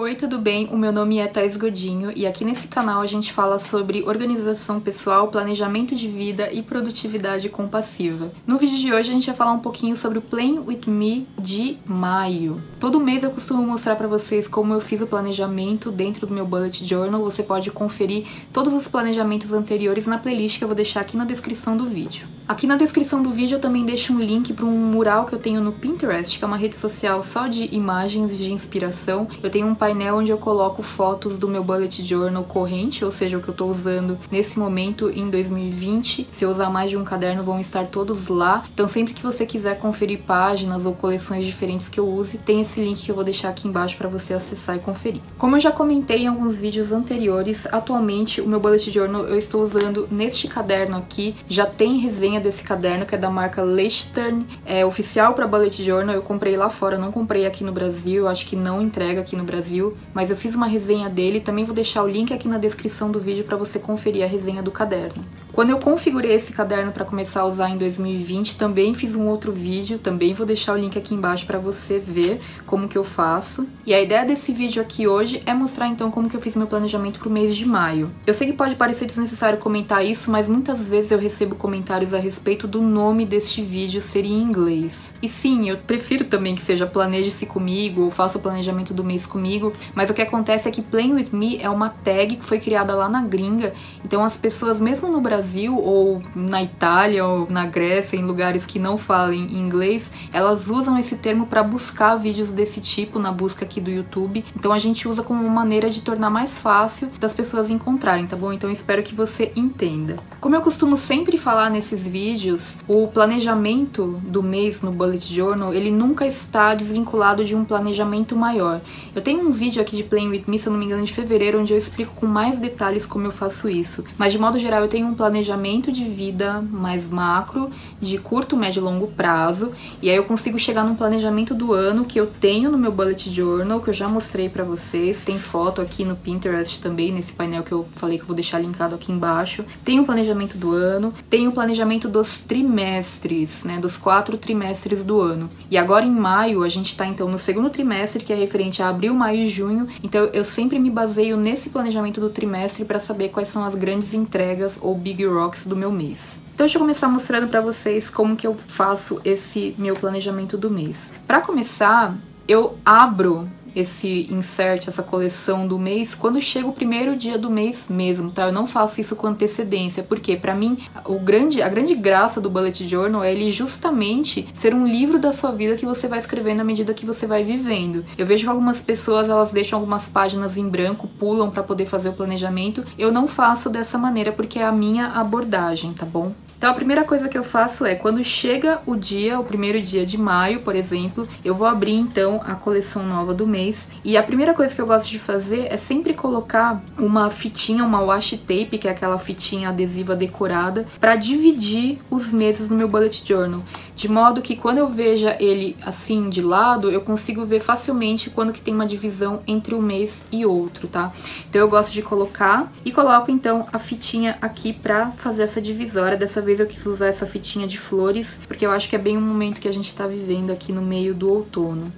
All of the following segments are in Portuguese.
Oi, tudo bem? O meu nome é Thais Godinho e aqui nesse canal a gente fala sobre organização pessoal, planejamento de vida e produtividade compassiva. No vídeo de hoje a gente vai falar um pouquinho sobre o Plan With Me de maio. Todo mês eu costumo mostrar para vocês como eu fiz o planejamento dentro do meu Bullet Journal. Você pode conferir todos os planejamentos anteriores na playlist que eu vou deixar aqui na descrição do vídeo. Aqui na descrição do vídeo eu também deixo um link para um mural que eu tenho no Pinterest, que é uma rede social só de imagens de inspiração. Eu tenho um painel onde eu coloco fotos do meu Bullet Journal corrente, ou seja, o que eu tô usando nesse momento em 2020. Se eu usar mais de um caderno, vão estar todos lá. Então sempre que você quiser conferir páginas ou coleções diferentes que eu use, tem esse link que eu vou deixar aqui embaixo para você acessar e conferir. Como eu já comentei em alguns vídeos anteriores, atualmente o meu Bullet Journal eu estou usando neste caderno aqui. Já tem resenha desse caderno, que é da marca Leuchtturm, é oficial para Bullet Journal. Eu comprei lá fora, não comprei aqui no Brasil, acho que não entrega aqui no Brasil, mas eu fiz uma resenha dele, também vou deixar o link aqui na descrição do vídeo para você conferir a resenha do caderno. Quando eu configurei esse caderno para começar a usar em 2020, também fiz um outro vídeo, também vou deixar o link aqui embaixo para você ver como que eu faço. E a ideia desse vídeo aqui hoje é mostrar então como que eu fiz meu planejamento para o mês de maio. Eu sei que pode parecer desnecessário comentar isso, mas muitas vezes eu recebo comentários a respeito do nome deste vídeo ser em inglês. E sim, eu prefiro também que seja Planeje-se Comigo ou Faça o Planejamento do Mês Comigo, mas o que acontece é que Plan With Me é uma tag que foi criada lá na gringa, então as pessoas mesmo no Brasil ou na Itália ou na Grécia, em lugares que não falem inglês, elas usam esse termo para buscar vídeos desse tipo na busca aqui do YouTube. Então a gente usa como uma maneira de tornar mais fácil das pessoas encontrarem, tá bom? Então eu espero que você entenda. Como eu costumo sempre falar nesses vídeos, o planejamento do mês no Bullet Journal, ele nunca está desvinculado de um planejamento maior. Eu tenho um vídeo aqui de Plan With Me, se eu não me engano, de fevereiro, onde eu explico com mais detalhes como eu faço isso. Mas de modo geral eu tenho um planejamento de vida mais macro, de curto, médio e longo prazo, e aí eu consigo chegar num planejamento do ano que eu tenho no meu Bullet Journal, que eu já mostrei pra vocês. Tem foto aqui no Pinterest também, nesse painel que eu falei que eu vou deixar linkado aqui embaixo. Tem o planejamento do ano, tem o planejamento dos trimestres, né, dos 4 trimestres do ano. E agora em maio a gente tá então no segundo trimestre, que é referente a abril, maio e junho, então eu sempre me baseio nesse planejamento do trimestre para saber quais são as grandes entregas ou big rocks do meu mês. Então deixa eu começar mostrando para vocês como que eu faço esse meu planejamento do mês. Para começar, eu abro esse insert, essa coleção do mês, quando chega o primeiro dia do mês mesmo, tá? Eu não faço isso com antecedência, porque pra mim a grande graça do Bullet Journal é ele justamente ser um livro da sua vida que você vai escrevendo à medida que você vai vivendo. Eu vejo que algumas pessoas, elas deixam algumas páginas em branco, pulam pra poder fazer o planejamento. Eu não faço dessa maneira porque é a minha abordagem, tá bom? Então a primeira coisa que eu faço é, quando chega o dia, o primeiro dia de maio, por exemplo, eu vou abrir então a coleção nova do mês. E a primeira coisa que eu gosto de fazer é sempre colocar uma fitinha, uma washi tape, que é aquela fitinha adesiva decorada, para dividir os meses no meu Bullet Journal. De modo que quando eu veja ele assim de lado, eu consigo ver facilmente quando que tem uma divisão entre um mês e outro, tá? Então eu gosto de colocar e coloco então a fitinha aqui pra fazer essa divisória. Dessa vez eu quis usar essa fitinha de flores, porque eu acho que é bem o momento que a gente tá vivendo aqui no meio do outono.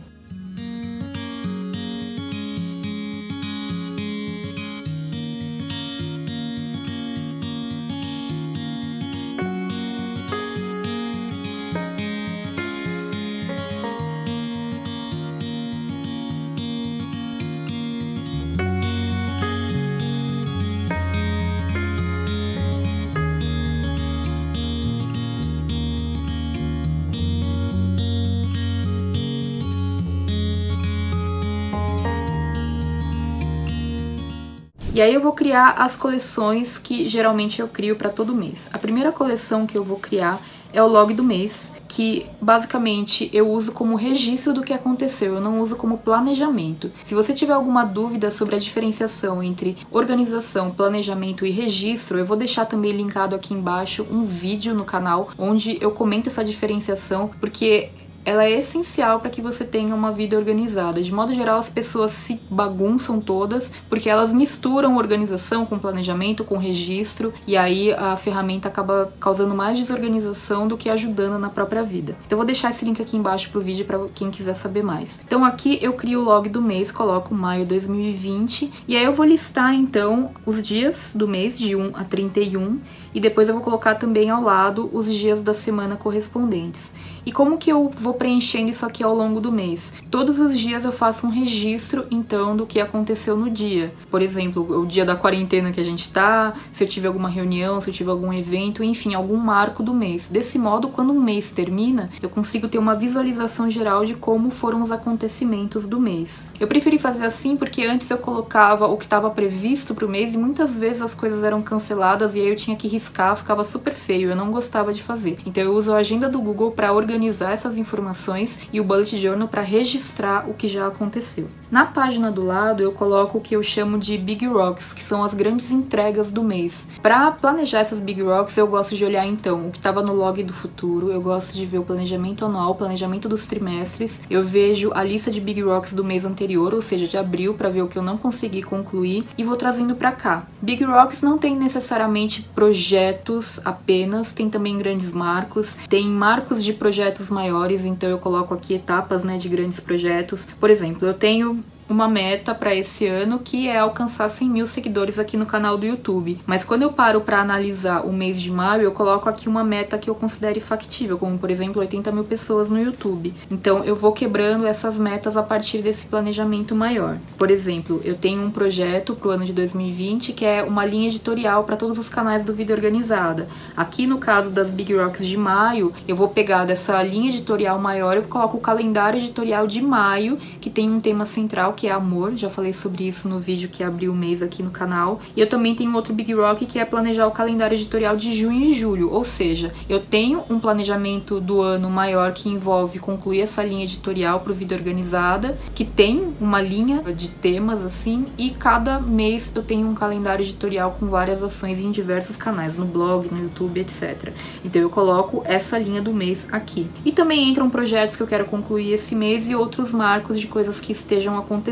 E aí eu vou criar as coleções que geralmente eu crio para todo mês. A primeira coleção que eu vou criar é o log do mês, que basicamente eu uso como registro do que aconteceu, eu não uso como planejamento. Se você tiver alguma dúvida sobre a diferenciação entre organização, planejamento e registro, eu vou deixar também linkado aqui embaixo um vídeo no canal onde eu comento essa diferenciação, porque ela é essencial para que você tenha uma vida organizada. De modo geral, as pessoas se bagunçam todas porque elas misturam organização com planejamento, com registro, e aí a ferramenta acaba causando mais desorganização do que ajudando na própria vida. Então eu vou deixar esse link aqui embaixo pro vídeo para quem quiser saber mais. Então aqui eu crio o log do mês, coloco maio 2020, e aí eu vou listar então os dias do mês de 1 a 31, e depois eu vou colocar também ao lado os dias da semana correspondentes. E como que eu vou preenchendo isso aqui ao longo do mês? Todos os dias eu faço um registro, então, do que aconteceu no dia. Por exemplo, o dia da quarentena que a gente tá, se eu tive alguma reunião, se eu tive algum evento, enfim, algum marco do mês. Desse modo, quando um mês termina, eu consigo ter uma visualização geral de como foram os acontecimentos do mês. Eu preferi fazer assim porque antes eu colocava o que estava previsto pro mês e muitas vezes as coisas eram canceladas e aí eu tinha que riscar, ficava super feio, eu não gostava de fazer. Então eu uso a agenda do Google para organizar essas informações e o Bullet Journal para registrar o que já aconteceu. Na página do lado eu coloco o que eu chamo de Big Rocks, que são as grandes entregas do mês. Para planejar essas Big Rocks eu gosto de olhar então o que estava no log do futuro, eu gosto de ver o planejamento anual, o planejamento dos trimestres, eu vejo a lista de Big Rocks do mês anterior, ou seja, de abril, para ver o que eu não consegui concluir e vou trazendo para cá. Big Rocks não tem necessariamente projetos apenas, tem também grandes marcos, tem marcos de projetos maiores, então eu coloco aqui etapas, né, de grandes projetos. Por exemplo, eu tenho uma meta para esse ano que é alcançar 100 mil seguidores aqui no canal do YouTube. Mas quando eu paro para analisar o mês de maio, eu coloco aqui uma meta que eu considere factível, como por exemplo 80 mil pessoas no YouTube. Então eu vou quebrando essas metas a partir desse planejamento maior. Por exemplo, eu tenho um projeto para o ano de 2020 que é uma linha editorial para todos os canais do Vida Organizada. Aqui no caso das Big Rocks de maio, eu vou pegar dessa linha editorial maior, eu coloco o calendário editorial de maio, que tem um tema central que é amor, já falei sobre isso no vídeo que abriu o mês aqui no canal. E eu também tenho outro Big Rock que é planejar o calendário editorial de junho e julho, ou seja, eu tenho um planejamento do ano maior que envolve concluir essa linha editorial para o Vida Organizada, que tem uma linha de temas assim, e cada mês eu tenho um calendário editorial com várias ações em diversos canais, no blog, no YouTube, etc. Então eu coloco essa linha do mês aqui. E também entram projetos que eu quero concluir esse mês e outros marcos de coisas que estejam acontecendo.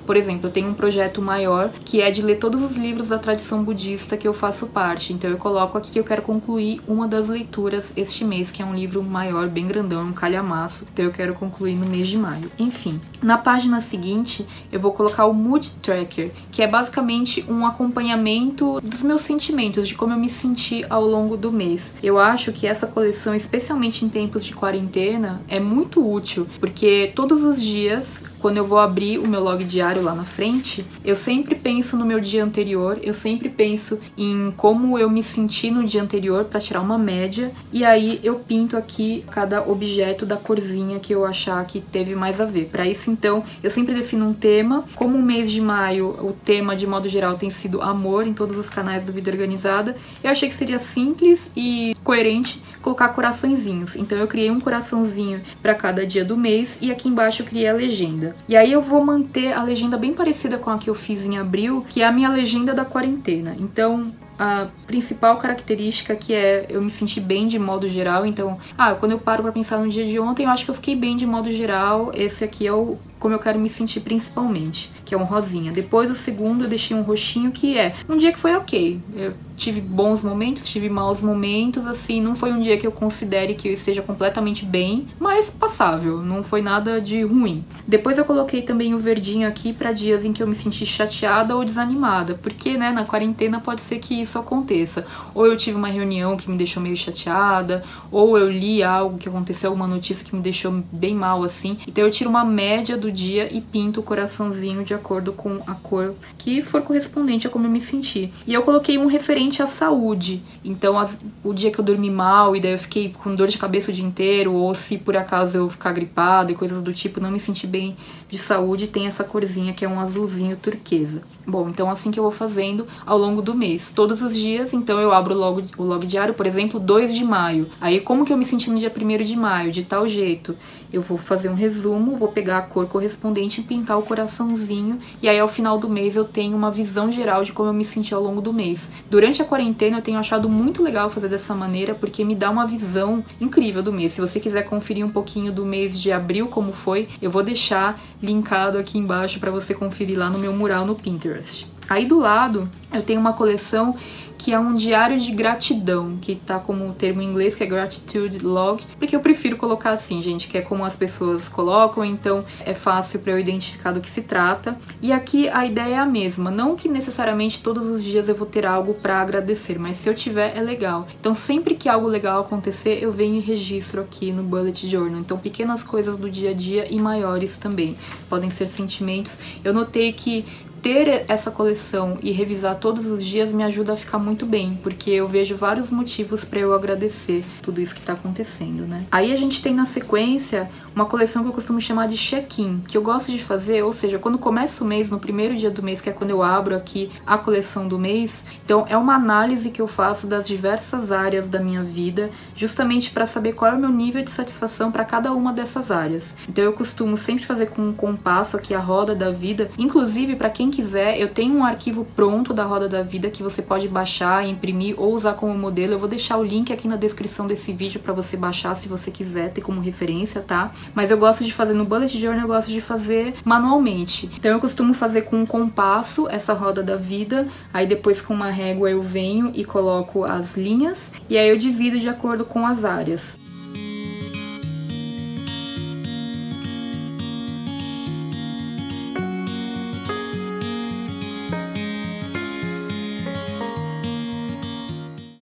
Por exemplo, eu tenho um projeto maior que é de ler todos os livros da tradição budista que eu faço parte. Então eu coloco aqui que eu quero concluir uma das leituras este mês, que é um livro maior, bem grandão, um calhamaço. Então eu quero concluir no mês de maio. Enfim, na página seguinte eu vou colocar o Mood Tracker, que é basicamente um acompanhamento dos meus sentimentos, de como eu me senti ao longo do mês. Eu acho que essa coleção, especialmente em tempos de quarentena, é muito útil, porque todos os dias, quando eu vou abrir o meu log diário lá na frente, eu sempre penso no meu dia anterior, eu sempre penso em como eu me senti no dia anterior para tirar uma média, e aí eu pinto aqui cada objeto da corzinha que eu achar que teve mais a ver. Para isso, então, eu sempre defino um tema. Como o mês de maio, o tema de modo geral tem sido amor em todos os canais do Vida Organizada, eu achei que seria simples e coerente colocar coraçõezinhos. Então eu criei um coraçãozinho para cada dia do mês e aqui embaixo eu criei a legenda. E aí eu vou manter a legenda bem parecida com a que eu fiz em abril, que é a minha legenda da quarentena. Então a principal característica que é eu me sentir bem de modo geral. Então, quando eu paro pra pensar no dia de ontem, eu acho que eu fiquei bem de modo geral. Esse aqui é o como eu quero me sentir principalmente, que é um rosinha. Depois o segundo eu deixei um roxinho, que é um dia que foi ok. Eu tive bons momentos, tive maus momentos, assim, não foi um dia que eu considere que eu esteja completamente bem, mas passável, não foi nada de ruim. Depois eu coloquei também o verdinho aqui para dias em que eu me senti chateada ou desanimada, porque, né, na quarentena pode ser que isso aconteça. Ou eu tive uma reunião que me deixou meio chateada, ou eu li algo que aconteceu, alguma notícia que me deixou bem mal, assim. Então eu tiro uma média do dia e pinto o coraçãozinho de acordo com a cor que for correspondente a como eu me senti. E eu coloquei um referente à saúde. Então, o dia que eu dormi mal e daí eu fiquei com dor de cabeça o dia inteiro, ou se por acaso eu ficar gripada e coisas do tipo, não me senti bem de saúde, tem essa corzinha que é um azulzinho turquesa. Bom, então assim que eu vou fazendo ao longo do mês. Todos os dias, então eu abro o log diário, por exemplo, 2 de maio. Aí como que eu me senti no dia 1º de maio, de tal jeito. Eu vou fazer um resumo, vou pegar a cor correspondente correspondente em pintar o coraçãozinho, e aí ao final do mês eu tenho uma visão geral de como eu me senti ao longo do mês. Durante a quarentena eu tenho achado muito legal fazer dessa maneira, porque me dá uma visão incrível do mês. Se você quiser conferir um pouquinho do mês de abril como foi, eu vou deixar linkado aqui embaixo para você conferir lá no meu mural no Pinterest. Aí do lado eu tenho uma coleção que é um diário de gratidão, que tá como o termo em inglês, que é Gratitude Log, porque eu prefiro colocar assim, gente, que é como as pessoas colocam, então é fácil para eu identificar do que se trata. E aqui a ideia é a mesma, não que necessariamente todos os dias eu vou ter algo para agradecer, mas se eu tiver é legal. Então sempre que algo legal acontecer, eu venho e registro aqui no Bullet Journal. Então pequenas coisas do dia a dia e maiores também, podem ser sentimentos. Eu notei que ter essa coleção e revisar todos os dias me ajuda a ficar muito bem, porque eu vejo vários motivos para eu agradecer tudo isso que tá acontecendo, né? Aí a gente tem na sequência uma coleção que eu costumo chamar de check-in, que eu gosto de fazer, ou seja, quando começa o mês, no primeiro dia do mês, que é quando eu abro aqui a coleção do mês, então é uma análise que eu faço das diversas áreas da minha vida, justamente para saber qual é o meu nível de satisfação para cada uma dessas áreas. Então eu costumo sempre fazer com um compasso aqui a roda da vida, inclusive para quem quiser, eu tenho um arquivo pronto da roda da vida que você pode baixar, imprimir ou usar como modelo. Eu vou deixar o link aqui na descrição desse vídeo para você baixar se você quiser ter como referência, tá? Mas eu gosto de fazer no Bullet Journal, eu gosto de fazer manualmente. Então eu costumo fazer com um compasso essa roda da vida, aí depois com uma régua eu venho e coloco as linhas, e aí eu divido de acordo com as áreas.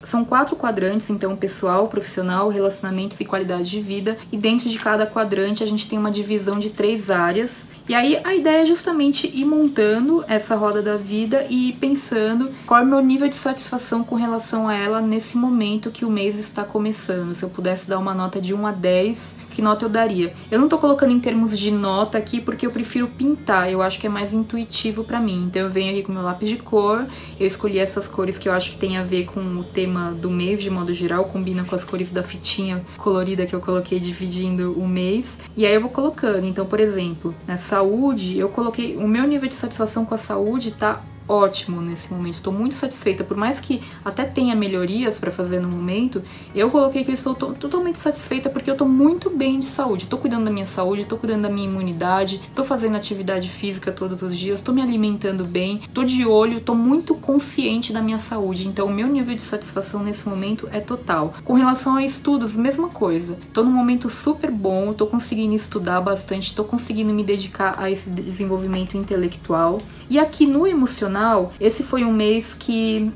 São 4 quadrantes, então pessoal, profissional, relacionamentos e qualidade de vida. E dentro de cada quadrante a gente tem uma divisão de 3 áreas. E aí a ideia é justamente ir montando essa roda da vida e ir pensando qual é o meu nível de satisfação com relação a ela nesse momento que o mês está começando. Se eu pudesse dar uma nota de 1 a 10, que nota eu daria? Eu não tô colocando em termos de nota aqui porque eu prefiro pintar, eu acho que é mais intuitivo pra mim. Então eu venho aqui com meu lápis de cor, eu escolhi essas cores que eu acho que tem a ver com o tema do mês de modo geral, combina com as cores da fitinha colorida que eu coloquei dividindo o mês, e aí eu vou colocando. Então, por exemplo, na saúde, eu coloquei o meu nível de satisfação com a saúde tá ótimo nesse momento, estou muito satisfeita, por mais que até tenha melhorias para fazer no momento, eu coloquei que eu estou totalmente satisfeita porque eu estou muito bem de saúde, estou cuidando da minha saúde, estou cuidando da minha imunidade, estou fazendo atividade física todos os dias, estou me alimentando bem, estou de olho, estou muito consciente da minha saúde, então o meu nível de satisfação nesse momento é total. Com relação a estudos, mesma coisa, estou num momento super bom, estou conseguindo estudar bastante, estou conseguindo me dedicar a esse desenvolvimento intelectual. E aqui no emocional, esse foi um mês que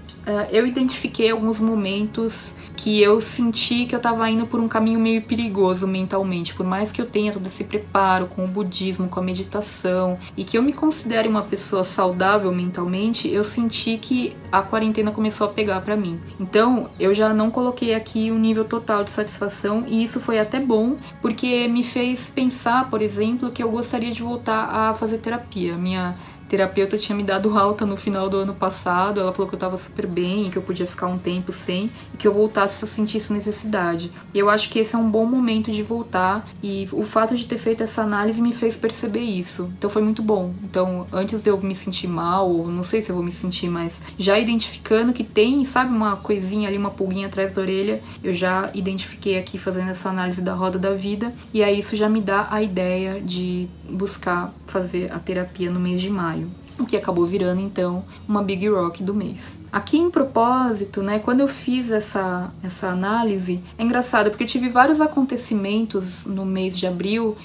eu identifiquei alguns momentos que eu senti que eu tava indo por um caminho meio perigoso mentalmente, por mais que eu tenha todo esse preparo com o budismo, com a meditação, e que eu me considere uma pessoa saudável mentalmente, eu senti que a quarentena começou a pegar pra mim. Então, eu já não coloquei aqui um nível total de satisfação, e isso foi até bom, porque me fez pensar, por exemplo, que eu gostaria de voltar a fazer terapia. Minha terapeuta tinha me dado alta no final do ano passado, ela falou que eu tava super bem, que eu podia ficar um tempo sem, e que eu voltasse a sentir essa necessidade. E eu acho que esse é um bom momento de voltar, e o fato de ter feito essa análise me fez perceber isso. Então foi muito bom. Então, antes de eu me sentir mal, ou não sei se eu vou me sentir, mas já identificando que tem, sabe, uma coisinha ali, uma pulguinha atrás da orelha, eu já identifiquei aqui fazendo essa análise da roda da vida, e aí isso já me dá a ideia de buscar fazer a terapia no mês de maio, o que acabou virando então uma Big Rock do mês. Aqui em propósito, né, quando eu fiz essa análise, é engraçado porque eu tive vários acontecimentos no mês de abril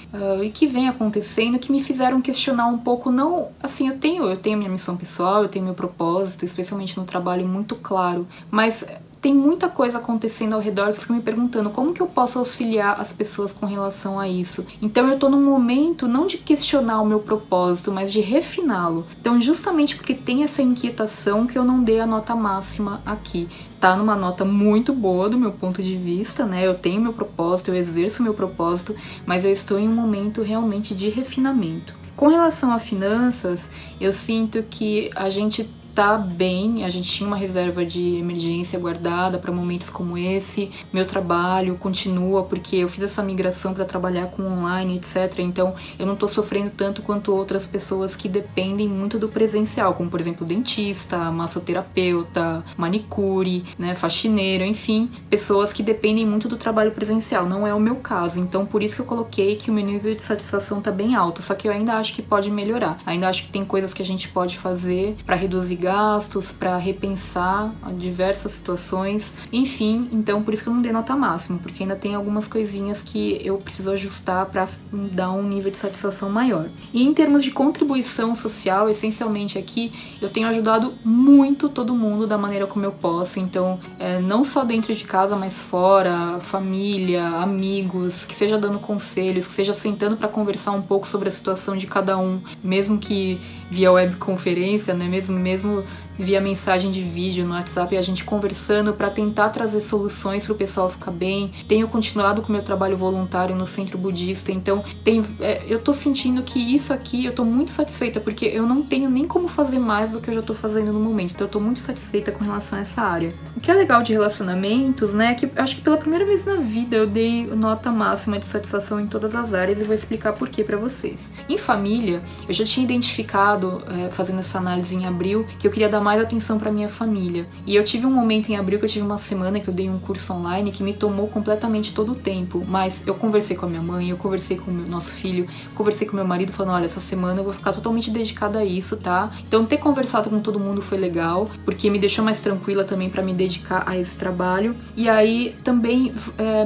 e que vem acontecendo que me fizeram questionar um pouco, não, assim, eu tenho minha missão pessoal, eu tenho meu propósito, especialmente no trabalho muito claro, mas tem muita coisa acontecendo ao redor que eu fico me perguntando como que eu posso auxiliar as pessoas com relação a isso. Então eu tô num momento não de questionar o meu propósito, mas de refiná-lo. Então justamente porque tem essa inquietação que eu não dei a nota máxima aqui. Tá numa nota muito boa do meu ponto de vista, né? Eu tenho meu propósito, eu exerço meu propósito, mas eu estou em um momento realmente de refinamento. Com relação a finanças, eu sinto que a gente tá bem, a gente tinha uma reserva de emergência guardada para momentos como esse. Meu trabalho continua porque eu fiz essa migração para trabalhar com online, etc. Então eu não tô sofrendo tanto quanto outras pessoas que dependem muito do presencial, como por exemplo dentista, massoterapeuta, manicure, né, faxineiro, enfim, pessoas que dependem muito do trabalho presencial. Não é o meu caso, então por isso que eu coloquei que o meu nível de satisfação tá bem alto, só que eu ainda acho que pode melhorar. Ainda acho que tem coisas que a gente pode fazer para reduzir gastos, para repensar diversas situações, enfim, então por isso que eu não dei nota máxima, porque ainda tem algumas coisinhas que eu preciso ajustar para dar um nível de satisfação maior. E em termos de contribuição social, essencialmente aqui, eu tenho ajudado muito todo mundo da maneira como eu posso, então não só dentro de casa, mas fora, família, amigos, que seja dando conselhos, que seja sentando para conversar um pouco sobre a situação de cada um, mesmo que via webconferência, né, mesmo via mensagem de vídeo no WhatsApp, a gente conversando para tentar trazer soluções para o pessoal ficar bem. Tenho continuado com o meu trabalho voluntário no centro budista, então eu tô sentindo que isso aqui, eu tô muito satisfeita, porque eu não tenho nem como fazer mais do que eu já tô fazendo no momento, então eu tô muito satisfeita com relação a essa área. O que é legal de relacionamentos, né, é que acho que pela primeira vez na vida eu dei nota máxima de satisfação em todas as áreas e vou explicar por que pra vocês. Em família, eu já tinha identificado, fazendo essa análise em abril, que eu queria dar mais atenção pra minha família. E eu tive um momento em abril que eu tive uma semana que eu dei um curso online que me tomou completamente todo o tempo, mas eu conversei com a minha mãe, eu conversei com o nosso filho, conversei com meu marido falando, olha, essa semana eu vou ficar totalmente dedicada a isso, tá? Então ter conversado com todo mundo foi legal, porque me deixou mais tranquila também pra me dedicar a esse trabalho. E aí também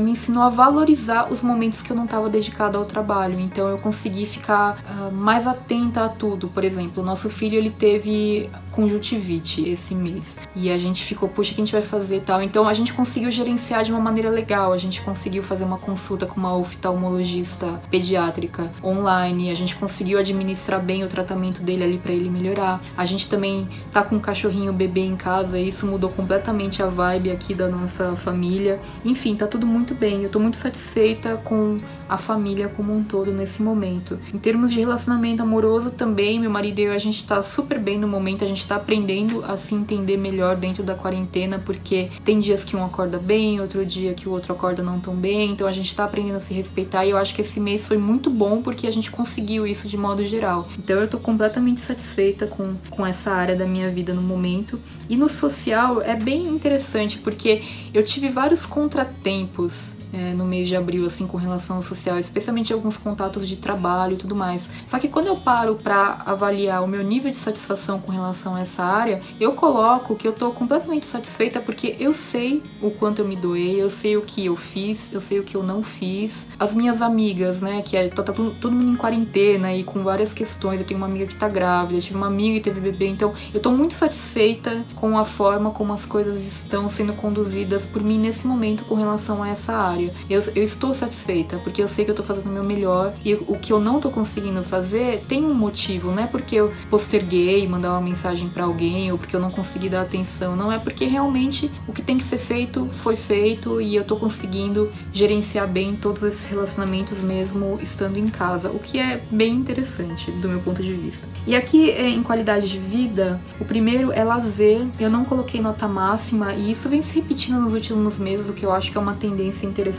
me ensinou a valorizar os momentos que eu não estava dedicada ao trabalho, então eu consegui ficar mais atenta a tudo. Por exemplo, o nosso filho, ele teve conjuntivite esse mês, e a gente ficou, puxa, o que a gente vai fazer e tal? Então a gente conseguiu gerenciar de uma maneira legal, a gente conseguiu fazer uma consulta com uma oftalmologista pediátrica online, a gente conseguiu administrar bem o tratamento dele ali pra ele melhorar. A gente também tá com um cachorrinho bebê em casa, e isso mudou completamente a vibe aqui da nossa família. Enfim, tá tudo muito bem, eu tô muito satisfeita com a família como um todo nesse momento. Em termos de relacionamento amoroso também, meu marido e eu, a gente tá super bem no momento, a gente tá aprendendo a se entender melhor dentro da quarentena, porque tem dias que um acorda bem, outro dia que o outro acorda não tão bem, então a gente tá aprendendo a se respeitar, e eu acho que esse mês foi muito bom porque a gente conseguiu isso de modo geral. Então eu tô completamente satisfeita com essa área da minha vida no momento. E no social é bem interessante, porque eu tive vários contratempos no mês de abril, assim, com relação ao social, especialmente alguns contatos de trabalho e tudo mais. Só que quando eu paro pra avaliar o meu nível de satisfação com relação a essa área, eu coloco que eu tô completamente satisfeita, porque eu sei o quanto eu me doei, eu sei o que eu fiz, eu sei o que eu não fiz. As minhas amigas, né, que tá todo mundo em quarentena e com várias questões, eu tenho uma amiga que tá grávida, eu tive uma amiga que teve bebê, então eu tô muito satisfeita com a forma como as coisas estão sendo conduzidas por mim nesse momento com relação a essa área. Eu estou satisfeita, porque eu sei que eu tô fazendo o meu melhor, e o que eu não tô conseguindo fazer tem um motivo, não é porque eu posterguei mandar uma mensagem pra alguém, ou porque eu não consegui dar atenção, não, é porque realmente o que tem que ser feito foi feito, e eu tô conseguindo gerenciar bem todos esses relacionamentos mesmo estando em casa, o que é bem interessante do meu ponto de vista. E aqui em qualidade de vida, o primeiro é lazer. Eu não coloquei nota máxima, e isso vem se repetindo nos últimos meses, o que eu acho que é uma tendência interessante.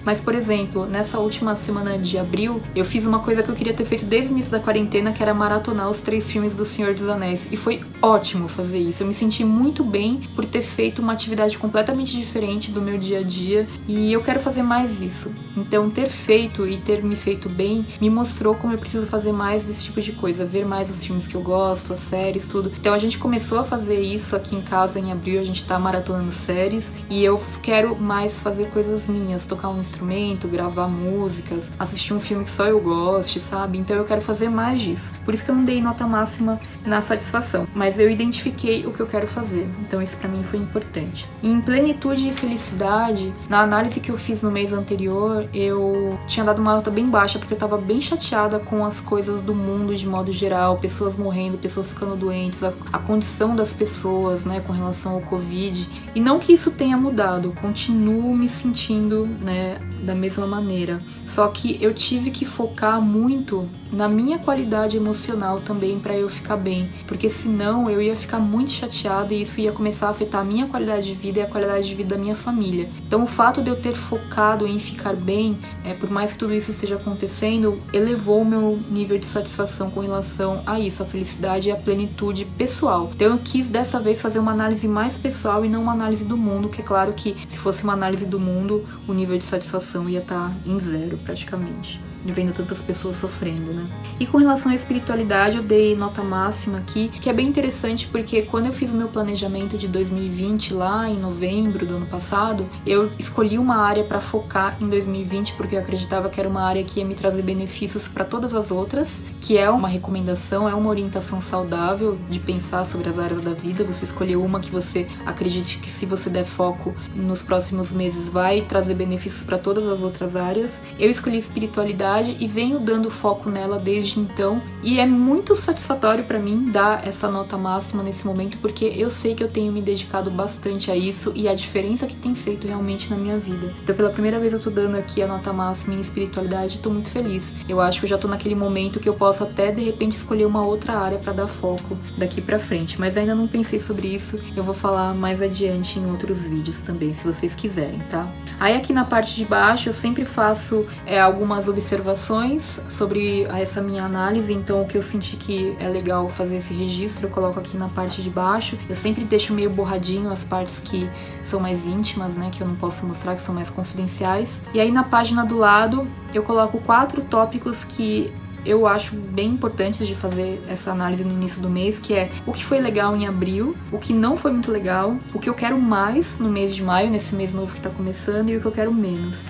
Mas, por exemplo, nessa última semana de abril, eu fiz uma coisa que eu queria ter feito desde o início da quarentena, que era maratonar os 3 filmes do Senhor dos Anéis. E foi ótimo fazer isso. Eu me senti muito bem por ter feito uma atividade completamente diferente do meu dia a dia, e eu quero fazer mais isso. Então, ter feito e ter me feito bem me mostrou como eu preciso fazer mais desse tipo de coisa, ver mais os filmes que eu gosto, as séries, tudo. Então, a gente começou a fazer isso aqui em casa em abril, a gente tá maratonando séries, e eu quero mais fazer coisas minhas, tocar um instrumento, gravar músicas, assistir um filme que só eu goste, sabe? Então eu quero fazer mais disso. Por isso que eu não dei nota máxima na satisfação, mas eu identifiquei o que eu quero fazer, então isso pra mim foi importante. Em plenitude e felicidade, na análise que eu fiz no mês anterior, eu tinha dado uma nota bem baixa, porque eu tava bem chateada com as coisas do mundo de modo geral, pessoas morrendo, pessoas ficando doentes, a condição das pessoas, né, com relação ao Covid. E não que isso tenha mudado, continuo me sentindo seguindo, né, da mesma maneira. Só que eu tive que focar muito na minha qualidade emocional também para eu ficar bem, porque senão eu ia ficar muito chateada e isso ia começar a afetar a minha qualidade de vida e a qualidade de vida da minha família. Então o fato de eu ter focado em ficar bem, por mais que tudo isso esteja acontecendo, elevou o meu nível de satisfação com relação a isso, a felicidade e a plenitude pessoal. Então eu quis dessa vez fazer uma análise mais pessoal e não uma análise do mundo, que é claro que se fosse uma análise do mundo, o nível de satisfação ia estar em zero praticamente, vendo tantas pessoas sofrendo, né? E com relação à espiritualidade, eu dei nota máxima aqui, que é bem interessante porque quando eu fiz o meu planejamento de 2020, lá em novembro do ano passado, eu escolhi uma área para focar em 2020 porque eu acreditava que era uma área que ia me trazer benefícios para todas as outras, que é uma recomendação, é uma orientação saudável de pensar sobre as áreas da vida. Você escolheu uma que você acredite que, se você der foco nos próximos meses, vai trazer benefícios para todas as outras áreas. Eu escolhi espiritualidade e venho dando foco nela desde então, e é muito satisfatório para mim dar essa nota máxima nesse momento, porque eu sei que eu tenho me dedicado bastante a isso e a diferença que tem feito realmente na minha vida. Então pela primeira vez eu tô dando aqui a nota máxima em espiritualidade e tô muito feliz. Eu acho que eu já tô naquele momento que eu posso até de repente escolher uma outra área para dar foco daqui pra frente, mas ainda não pensei sobre isso. Eu vou falar mais adiante em outros vídeos também, se vocês quiserem, tá? Aí aqui na parte de baixo eu sempre faço algumas observações sobre essa minha análise, então o que eu senti que é legal fazer esse registro eu coloco aqui na parte de baixo. Eu sempre deixo meio borradinho as partes que são mais íntimas, né, que eu não posso mostrar, que são mais confidenciais. E aí na página do lado eu coloco 4 tópicos que eu acho bem importantes de fazer essa análise no início do mês, que é o que foi legal em abril, o que não foi muito legal, o que eu quero mais no mês de maio, nesse mês novo que tá começando, e o que eu quero menos.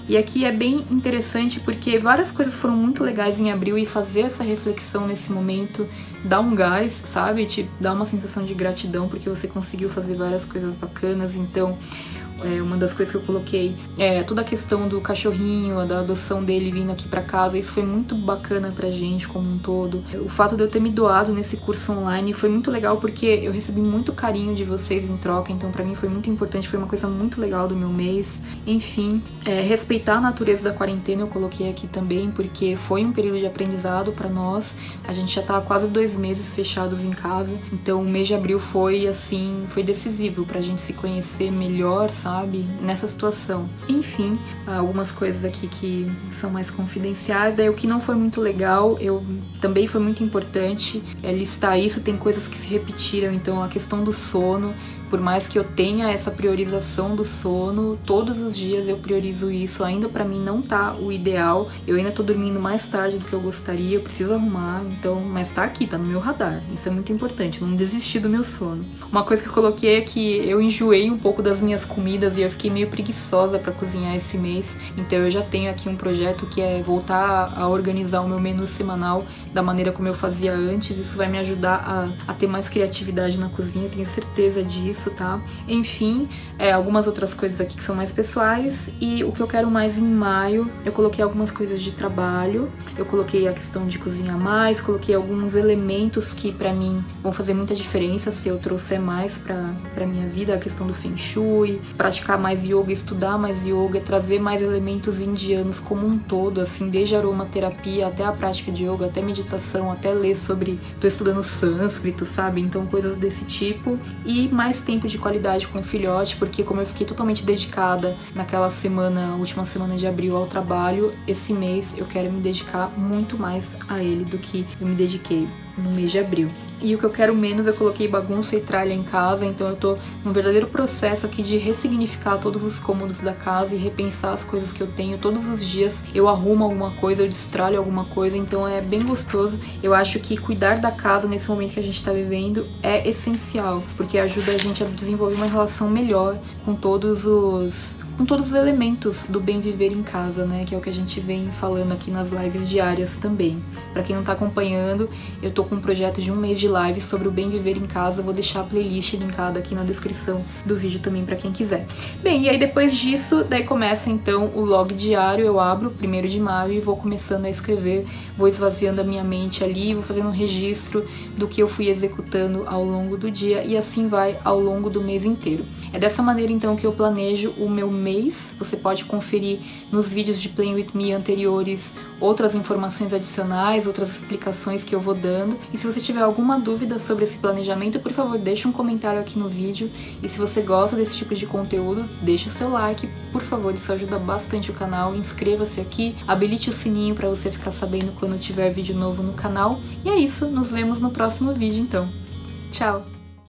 E aqui é bem interessante porque várias coisas foram muito legais em abril, e fazer essa reflexão nesse momento dá um gás, sabe? Te dá uma sensação de gratidão porque você conseguiu fazer várias coisas bacanas. Então uma das coisas que eu coloquei é toda a questão do cachorrinho, da adoção dele vindo aqui pra casa. Isso foi muito bacana pra gente como um todo. O fato de eu ter me doado nesse curso online foi muito legal porque eu recebi muito carinho de vocês em troca, então pra mim foi muito importante, foi uma coisa muito legal do meu mês. Enfim, respeitar a natureza da quarentena eu coloquei aqui também, porque foi um período de aprendizado pra nós. A gente já tá há quase 2 meses fechados em casa, então o mês de abril foi assim, foi decisivo pra gente se conhecer melhor, sabe, nessa situação. Enfim, algumas coisas aqui que são mais confidenciais. Daí o que não foi muito legal, também foi muito importante listar isso. Tem coisas que se repetiram, então a questão do sono, por mais que eu tenha essa priorização do sono, todos os dias eu priorizo isso, ainda pra mim não tá o ideal, eu ainda tô dormindo mais tarde do que eu gostaria, eu preciso arrumar, então, mas tá aqui, tá no meu radar, isso é muito importante, não desistir do meu sono. Uma coisa que eu coloquei é que eu enjoei um pouco das minhas comidas e eu fiquei meio preguiçosa pra cozinhar esse mês, então eu já tenho aqui um projeto que é voltar a organizar o meu menu semanal da maneira como eu fazia antes. Isso vai me ajudar a ter mais criatividade na cozinha, tenho certeza disso, tá? Enfim, algumas outras coisas aqui que são mais pessoais. E o que eu quero mais em maio, eu coloquei algumas coisas de trabalho, eu coloquei a questão de cozinhar mais, coloquei alguns elementos que pra mim vão fazer muita diferença se eu trouxer mais pra minha vida, a questão do Feng Shui, praticar mais yoga, estudar mais yoga, trazer mais elementos indianos como um todo, assim, desde aromaterapia até a prática de yoga, até meditação, até ler sobre... tô estudando sânscrito, sabe? Então coisas desse tipo. E mais tempo de qualidade com o filhote, porque como eu fiquei totalmente dedicada naquela semana, última semana de abril, ao trabalho, esse mês eu quero me dedicar muito mais a ele do que eu me dediquei no mês de abril. E o que eu quero menos, eu coloquei bagunça e tralha em casa, então eu tô num verdadeiro processo aqui de ressignificar todos os cômodos da casa e repensar as coisas que eu tenho. Todos os dias eu arrumo alguma coisa, eu destralho alguma coisa, então é bem gostoso. Eu acho que cuidar da casa nesse momento que a gente tá vivendo é essencial, porque ajuda a gente a desenvolver uma relação melhor com todos os elementos do bem viver em casa, né? Que é o que a gente vem falando aqui nas lives diárias também. Pra quem não tá acompanhando, eu tô com um projeto de 1 mês de lives sobre o bem viver em casa. Eu vou deixar a playlist linkada aqui na descrição do vídeo também pra quem quiser. Bem, e aí depois disso, daí começa então o log diário. Eu abro 1º de maio e vou começando a escrever, vou esvaziando a minha mente ali, vou fazendo um registro do que eu fui executando ao longo do dia, e assim vai ao longo do mês inteiro. É dessa maneira então que eu planejo o meu mês mês. Você pode conferir nos vídeos de Playing With Me anteriores outras informações adicionais, outras explicações que eu vou dando. E se você tiver alguma dúvida sobre esse planejamento, por favor, deixa um comentário aqui no vídeo. E se você gosta desse tipo de conteúdo, deixa o seu like, por favor, isso ajuda bastante o canal. Inscreva-se aqui, habilite o sininho para você ficar sabendo quando tiver vídeo novo no canal. E é isso, nos vemos no próximo vídeo então. Tchau!